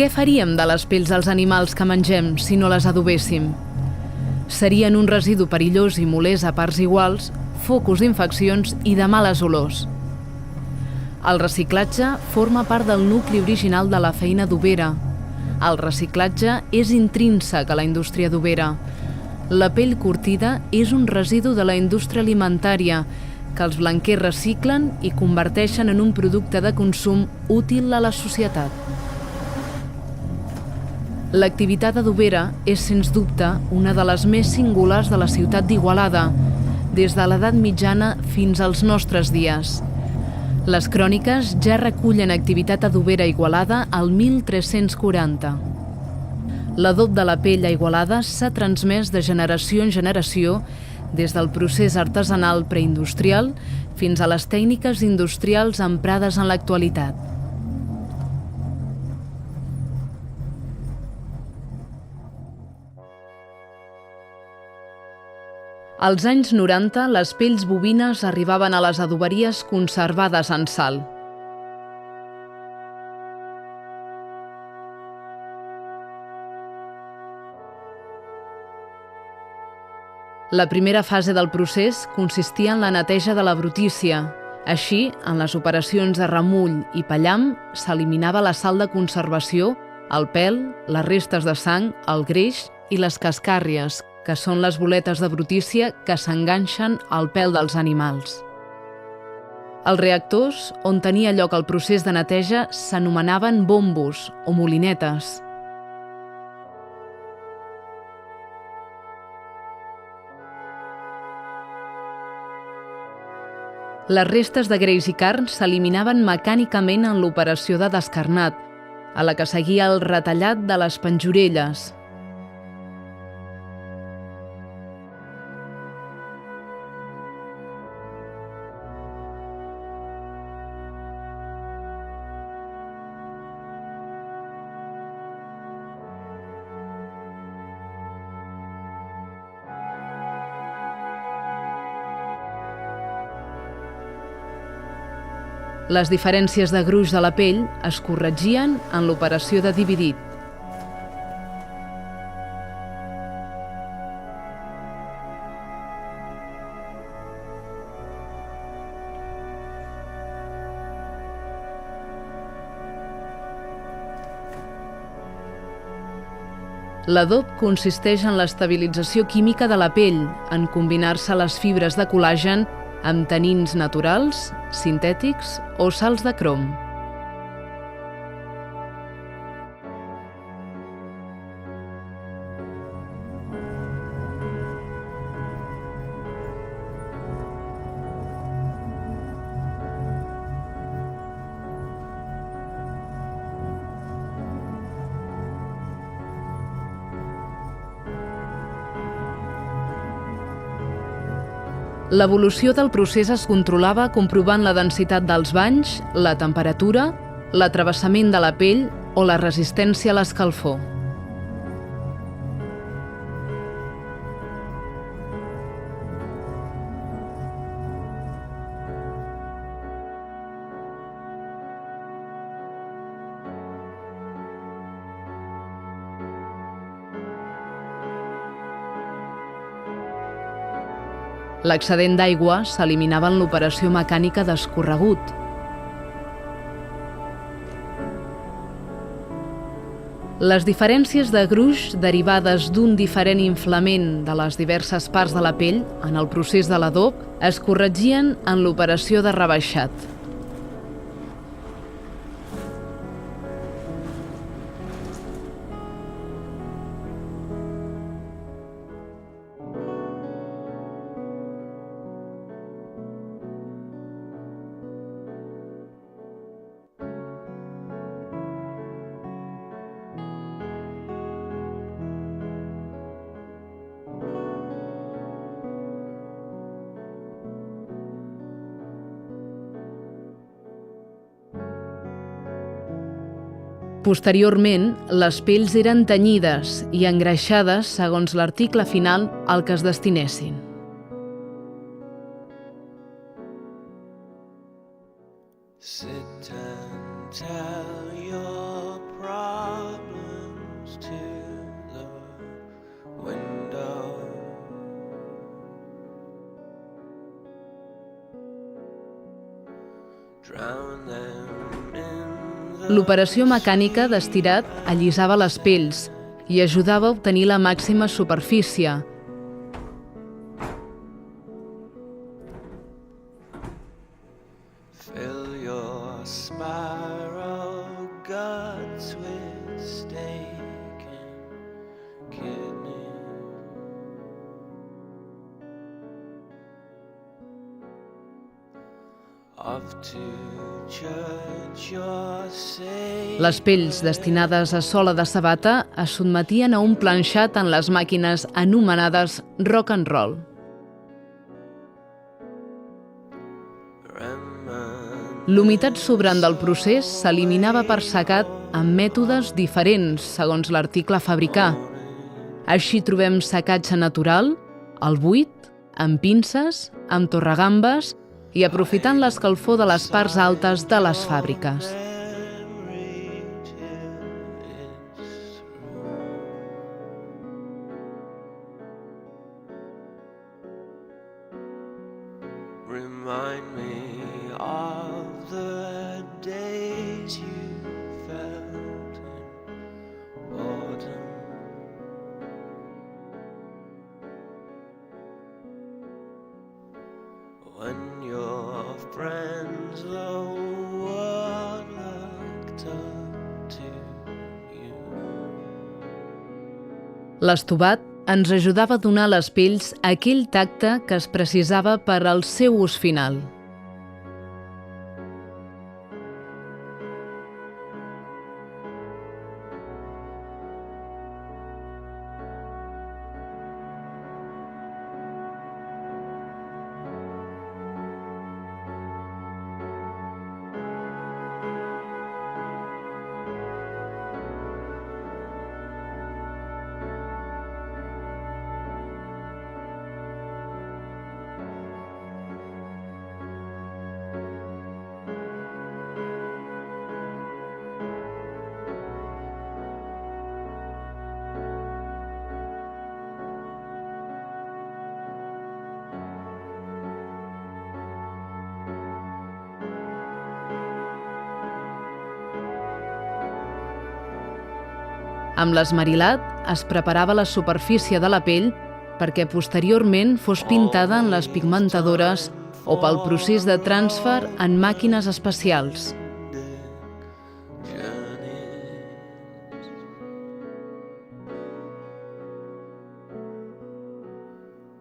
Què faríem de les pells dels animals que mengem si no les adobéssim? Serien un residu perillós i molest a parts iguals, focus d'infeccions i de males olors. El reciclatge forma part del nucli original de la feina d'Overa. El reciclatge és intrínsec a la indústria d'Overa. La pell curtida és un residu de la indústria alimentària que els blanquers reciclen i converteixen en un producte de consum útil a la societat. L'activitat adobera és, sens dubte, una de les més singulars de la ciutat d'Igualada, des de l'edat mitjana fins als nostres dies. Les cròniques ja recullen activitat adobera a Igualada al 1340. L'adob de la pell a Igualada s'ha transmès de generació en generació des del procés artesanal preindustrial fins a les tècniques industrials emprades en l'actualitat. Als anys 90, les pells bovines arribaven a les adoberies conservades en sal. La primera fase del procés consistia en la neteja de la brutícia. Així, en les operacions de remull i pellam, s'eliminava la sal de conservació, el pèl, les restes de sang, el greix i les cascàrries, que són les boletes de brutícia que s'enganxen al pèl dels animals. Els reactors, on tenia lloc el procés de neteja, s'anomenaven bombos o molinetes. Les restes de greix i carn s'eliminaven mecànicament en l'operació de descarnat, a la que seguia el retallat de les penjorelles. Les diferències de gruix de la pell es corregien en l'operació de dividit. L'adob consisteix en l'estabilització química de la pell, en combinar-se les fibres de col·làgen amb tanins naturals, sintètics o sals de crom. L'evolució del procés es controlava comprovant la densitat dels banys, la temperatura, l'atravessament de la pell o la resistència a l'escalfor. L'excedent d'aigua s'eliminava en l'operació mecànica d'escorregut. Les diferències de gruix derivades d'un diferent inflament de les diverses parts de la pell en el procés de l'adob es corregien en l'operació de rebaixat. Posteriorment, les pells eren tenyides i engreixades segons l'article final al que es destinessin. Sit and tell your problems to the window. Drown them in the L'operació mecànica d'estirat allisava les pells i ajudava a obtenir la màxima superfície. Fill your spiral guts with steak and kidney. Off to church your saint. Les pells destinades a sola de sabata es sotmetien a un planxat en les màquines anomenades rock and roll. L'humitat sobrant del procés s'eliminava per secat amb mètodes diferents segons l'article a fabricar. Així trobem secatge natural, al buit, amb pinces, amb torregambes i aprofitant l'escalfor de les parts altes de les fàbriques. Remind me of the days you felt in autumn. When your friends the world looked up to you. L'estovat ens ajudava a donar a les pells aquell tacte que es precisava per al seu ús final. Amb l'esmerilat es preparava la superfície de la pell perquè posteriorment fos pintada en les pigmentadores o pel procés de transfer en màquines especials.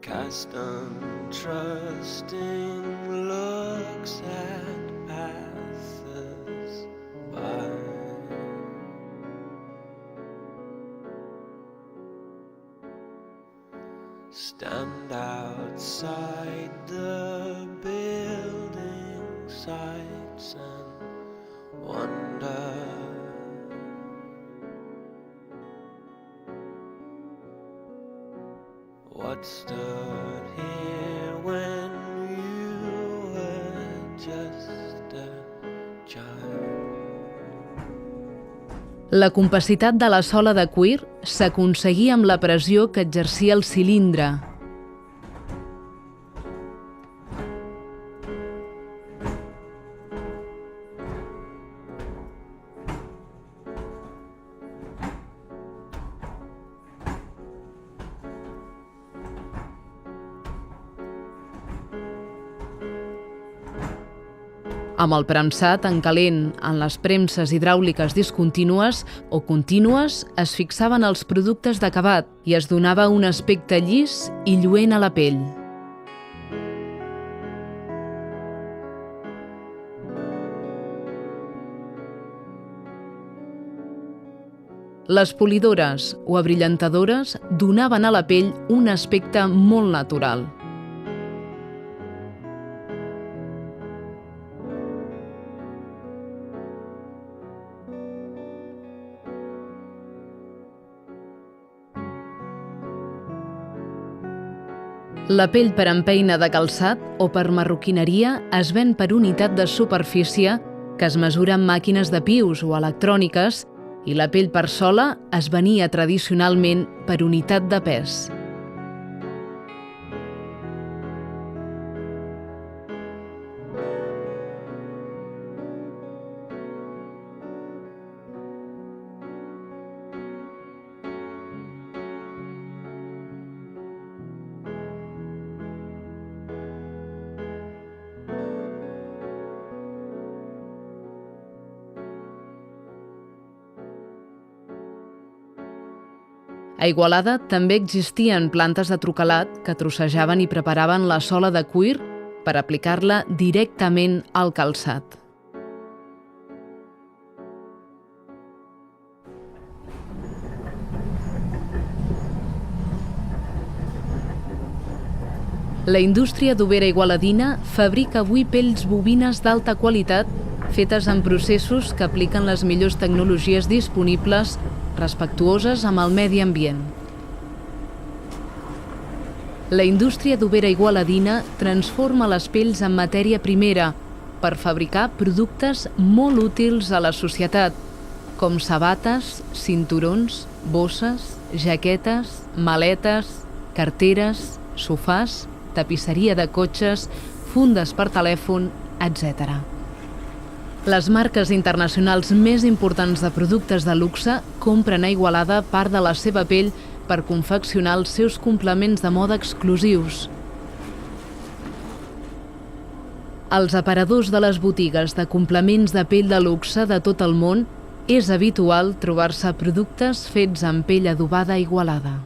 Cast untrusting looks at passers-by. Stand outside the building sights and wonder. What stood here when you were just a child? La compacitat de la sola de cuir s'aconseguia amb la pressió que exercia el cilindre. Amb el premsat en calent en les premses hidràuliques discontínues o contínues es fixaven els productes d'acabat i es donava un aspecte llis i lluent a la pell. Les polidores o abrillantadores donaven a la pell un aspecte molt natural. La pell per empeina de calçat o per marroquineria es ven per unitat de superfície que es mesura amb màquines de pius o electròniques i la pell per sola es venia tradicionalment per unitat de pes. A Igualada també existien plantes de trocalat que trossejaven i preparaven la sola de cuir per aplicar-la directament al calçat. La indústria d'overa igualadina fabrica avui pells bovines d'alta qualitat fetes en processos que apliquen les millors tecnologies disponibles respectuoses amb el medi ambient. La indústria d'overa igualadina transforma les pells en matèria primera per fabricar productes molt útils a la societat, com sabates, cinturons, bosses, jaquetes, maletes, carteres, sofàs, tapisseria de cotxes, fundes per telèfon, etc. Les marques internacionals més importants de productes de luxe compren a Igualada part de la seva pell per confeccionar els seus complements de moda exclusius. Als aparadors de les botigues de complements de pell de luxe de tot el món és habitual trobar-se productes fets amb pell adobada a Igualada.